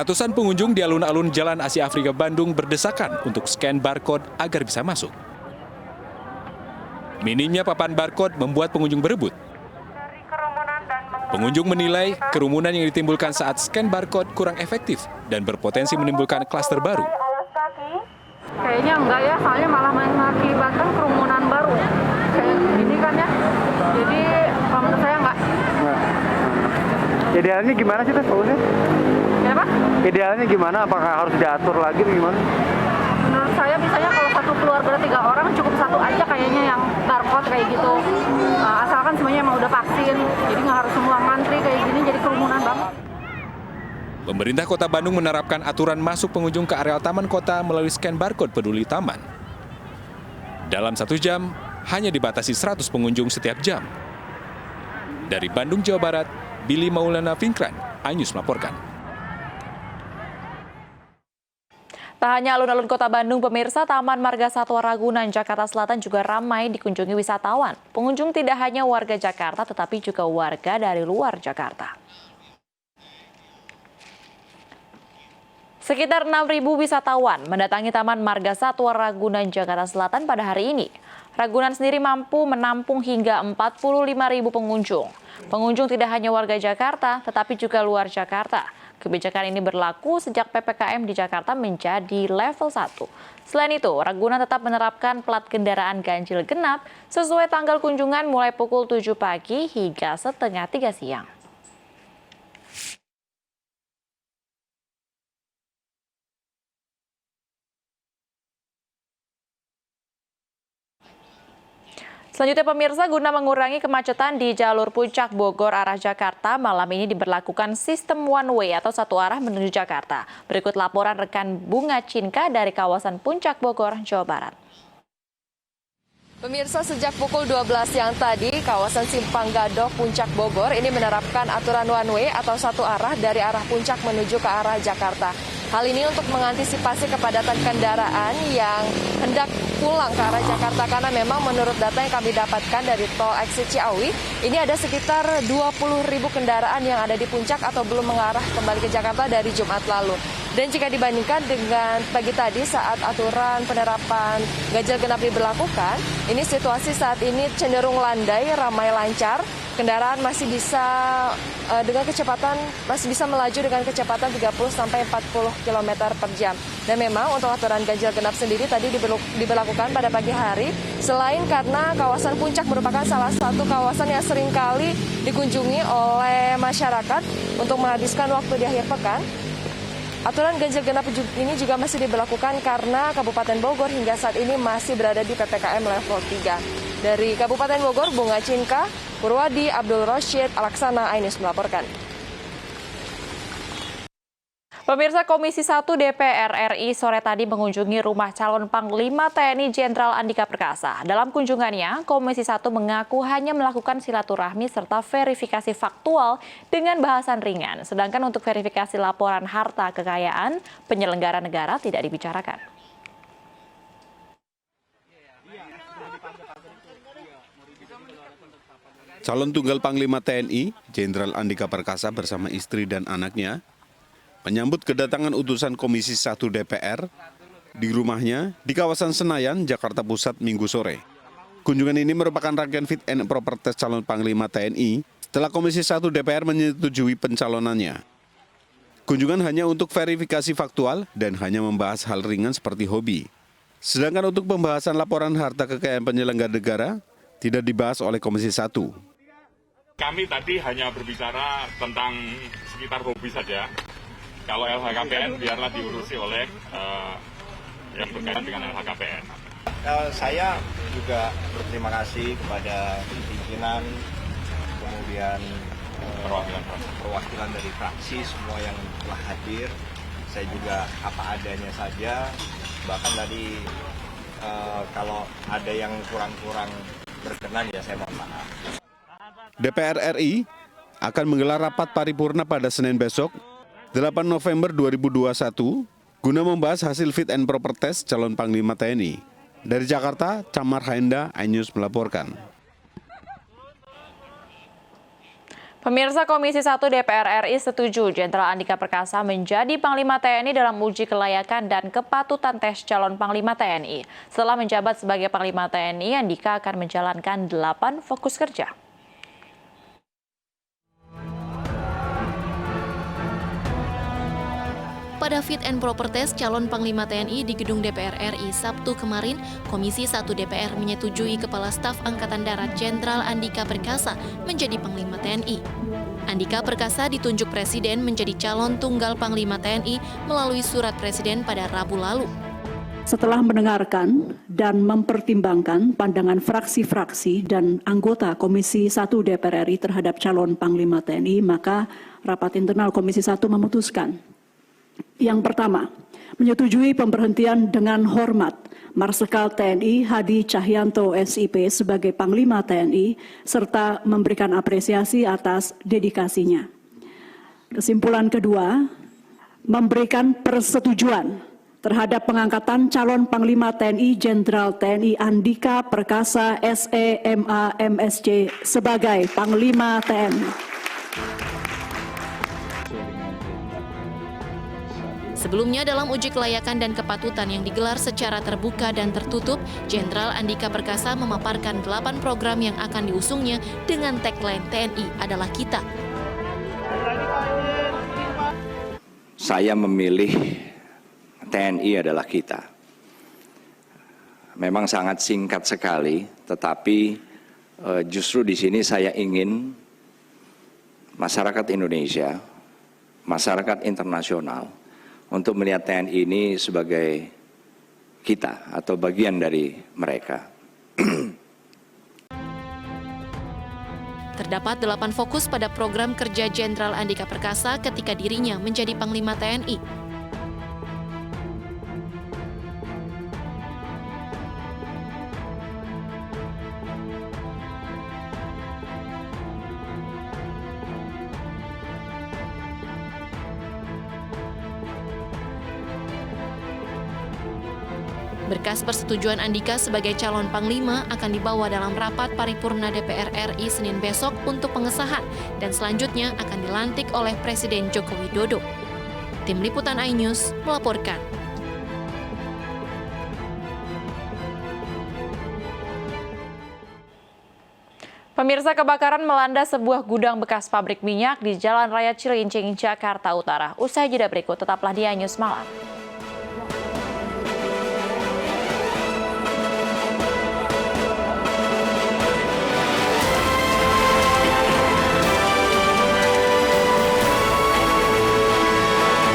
Ratusan pengunjung di alun-alun Jalan Asia Afrika Bandung berdesakan untuk scan barcode agar bisa masuk. Minimnya papan barcode membuat pengunjung berebut. Pengunjung menilai kerumunan yang ditimbulkan saat scan barcode kurang efektif dan berpotensi menimbulkan klaster baru. Kayaknya enggak ya, soalnya malah mengakibatkan kerumunan baru. Kayak gini kan ya. Jadi kalau menurut saya enggak. Idealnya gimana sih Teh? Kenapa? Idealnya gimana? Apakah harus diatur lagi atau gimana? Menurut saya misalnya kalau satu keluarga 3 orang cukup satu aja kayaknya yang barcode kayak gitu. Asalkan semuanya emang udah vaksin, jadi nggak harus semua ngantri kayak gini, jadi kerumunan banget. Pemerintah Kota Bandung menerapkan aturan masuk pengunjung ke areal taman kota melalui scan barcode peduli taman. Dalam 1 jam, hanya dibatasi 100 pengunjung setiap jam. Dari Bandung, Jawa Barat, Billy Maulana Finkran, iNews melaporkan. Tak hanya alun-alun Kota Bandung, pemirsa, Taman Marga Satwa Ragunan, Jakarta Selatan juga ramai dikunjungi wisatawan. Pengunjung tidak hanya warga Jakarta, tetapi juga warga dari luar Jakarta. Sekitar 6.000 wisatawan mendatangi Taman Marga Satwa Ragunan, Jakarta Selatan pada hari ini. Ragunan sendiri mampu menampung hingga 45.000 pengunjung. Pengunjung tidak hanya warga Jakarta, tetapi juga luar Jakarta. Kebijakan ini berlaku sejak PPKM di Jakarta menjadi level 1. Selain itu, Ragunan tetap menerapkan plat kendaraan ganjil genap sesuai tanggal kunjungan mulai pukul 7 pagi hingga setengah 3 siang. Selanjutnya pemirsa, guna mengurangi kemacetan di jalur Puncak Bogor arah Jakarta, malam ini diberlakukan sistem one way atau satu arah menuju Jakarta. Berikut laporan rekan Bunga Cinka dari kawasan Puncak Bogor, Jawa Barat. Pemirsa, sejak pukul 12 siang tadi, kawasan Simpang Gadok Puncak Bogor ini menerapkan aturan one way atau satu arah dari arah Puncak menuju ke arah Jakarta. Hal ini untuk mengantisipasi kepadatan kendaraan yang hendak pulang ke arah Jakarta, karena memang menurut data yang kami dapatkan dari tol Exit Ciawi, ini ada sekitar 20.000 kendaraan yang ada di Puncak atau belum mengarah kembali ke Jakarta dari Jumat lalu. Dan jika dibandingkan dengan pagi tadi saat aturan penerapan ganjil genap diberlakukan, ini situasi saat ini cenderung landai, ramai lancar. Kendaraan masih bisa melaju dengan kecepatan 30 sampai 40 km per jam. Dan memang untuk aturan ganjil genap sendiri tadi diberlakukan pada pagi hari, selain karena kawasan Puncak merupakan salah satu kawasan yang seringkali dikunjungi oleh masyarakat untuk menghabiskan waktu di akhir pekan. Aturan ganjil genap ini juga masih diberlakukan karena Kabupaten Bogor hingga saat ini masih berada di PPKM level 3. Dari Kabupaten Bogor, Bunga Cinka, Purwadi, Abdul Rashid, Alaksana, iNews melaporkan. Pemirsa, Komisi 1 DPR RI sore tadi mengunjungi rumah calon Panglima TNI Jenderal Andika Perkasa. Dalam kunjungannya, Komisi 1 mengaku hanya melakukan silaturahmi serta verifikasi faktual dengan bahasan ringan. Sedangkan untuk verifikasi laporan harta kekayaan, penyelenggara negara tidak dibicarakan. Calon tunggal Panglima TNI, Jenderal Andika Perkasa bersama istri dan anaknya menyambut kedatangan utusan Komisi 1 DPR di rumahnya di kawasan Senayan, Jakarta Pusat, Minggu sore. Kunjungan ini merupakan rangkaian fit and proper test calon Panglima TNI setelah Komisi 1 DPR menyetujui pencalonannya. Kunjungan hanya untuk verifikasi faktual dan hanya membahas hal ringan seperti hobi. Sedangkan untuk pembahasan laporan harta kekayaan penyelenggara negara tidak dibahas oleh Komisi 1. Kami tadi hanya berbicara tentang sekitar hobi saja. Kalau LHKPN biarlah diurusi oleh yang berkaitan dengan LHKPN. Saya juga berterima kasih kepada pimpinan, kemudian perwakilan dari fraksi semua yang telah hadir. Saya juga apa adanya saja, bahkan tadi kalau ada yang kurang-kurang berkenan ya saya mohon maaf. DPR RI akan menggelar rapat paripurna pada Senin besok, 8 November 2021, guna membahas hasil fit and proper test calon Panglima TNI. Dari Jakarta, Camar Haenda, iNews melaporkan. Pemirsa, Komisi 1 DPR RI setuju Jenderal Andika Perkasa menjadi Panglima TNI dalam uji kelayakan dan kepatutan tes calon Panglima TNI. Setelah menjabat sebagai Panglima TNI, Andika akan menjalankan 8 fokus kerja. Pada fit and proper test calon Panglima TNI di Gedung DPR RI Sabtu kemarin, Komisi 1 DPR menyetujui Kepala Staf Angkatan Darat Jenderal Andika Perkasa menjadi Panglima TNI. Andika Perkasa ditunjuk Presiden menjadi calon tunggal Panglima TNI melalui surat Presiden pada Rabu lalu. Setelah mendengarkan dan mempertimbangkan pandangan fraksi-fraksi dan anggota Komisi 1 DPR RI terhadap calon Panglima TNI, maka rapat internal Komisi 1 memutuskan. Yang pertama, menyetujui pemberhentian dengan hormat Marsikal TNI Hadi Cahyanto SIP sebagai Panglima TNI serta memberikan apresiasi atas dedikasinya. Kesimpulan kedua, memberikan persetujuan terhadap pengangkatan calon Panglima TNI Jenderal TNI Andika Perkasa SEMA MSc sebagai Panglima TNI. Sebelumnya dalam uji kelayakan dan kepatutan yang digelar secara terbuka dan tertutup, Jenderal Andika Perkasa memaparkan 8 program yang akan diusungnya dengan tagline TNI adalah kita. Saya memilih TNI adalah kita. Memang sangat singkat sekali, tetapi justru di sini saya ingin masyarakat Indonesia, masyarakat internasional, untuk melihat TNI ini sebagai kita atau bagian dari mereka. Terdapat 8 fokus pada program kerja Jenderal Andika Perkasa ketika dirinya menjadi Panglima TNI. Berkas persetujuan Andika sebagai calon Panglima akan dibawa dalam rapat paripurna DPR RI Senin besok untuk pengesahan dan selanjutnya akan dilantik oleh Presiden Joko Widodo. Tim Liputan iNews melaporkan. Pemirsa, kebakaran melanda sebuah gudang bekas pabrik minyak di Jalan Raya Cilincing, Jakarta Utara. Usai jeda berikut, tetaplah di iNews Malam.